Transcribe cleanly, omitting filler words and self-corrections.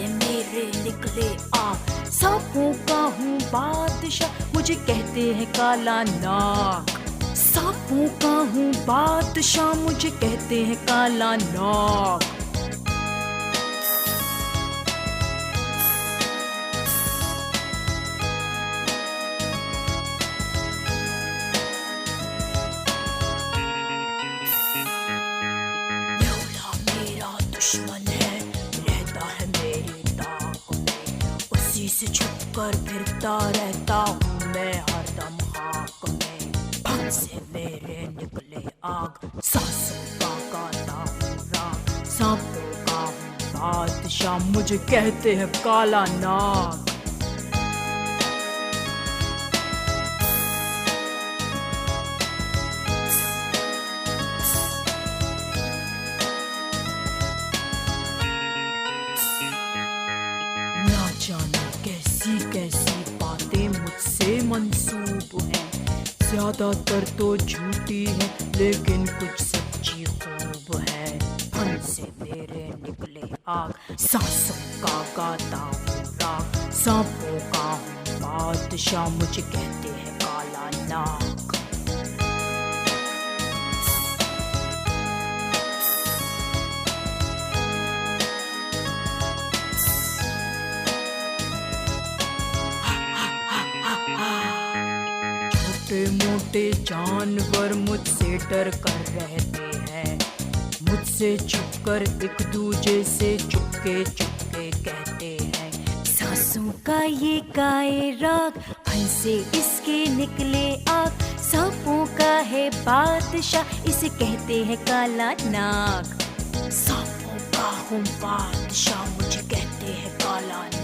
से मेरे निकले आग, सांपों का हूँ बादशाह, मुझे कहते हैं काला नाग। सांपों का हूँ बादशाह, मुझे कहते हैं काला नाग। दुश्मन है, रहता है मेरी ताक में, उसी से छुप कर फिरता रहता हूँ मैं हरदम खाक में। भन से मेरे निकले आग, सांसों का गाता हूँ राग, सांपों का हूँ बादशाह, मुझे कहते हैं काला नाग। जाने कैसी कैसी बातें मुझसे मंसूब हैं, ज्यादातर तो झूठी है लेकिन कुछ सच्ची खूब है। फन से मेरे निकले आग, सांसों का गाता हूँ राग, सांपों का हूँ बादशाह, मुझे कहते हैं काला नाग। छोटे मोटे जानवर मुझसे डर कर रहते हैं, मुझसे छुपकर एक दूजे से चुपके चुपके कहते हैं, सांसों का ये गाए राग, फन से इसके निकले आग, सांपों का है बादशाह, इसे कहते हैं काला नाग। सांपों का हूँ बादशाह, मुझे कहते हैं काला नाग।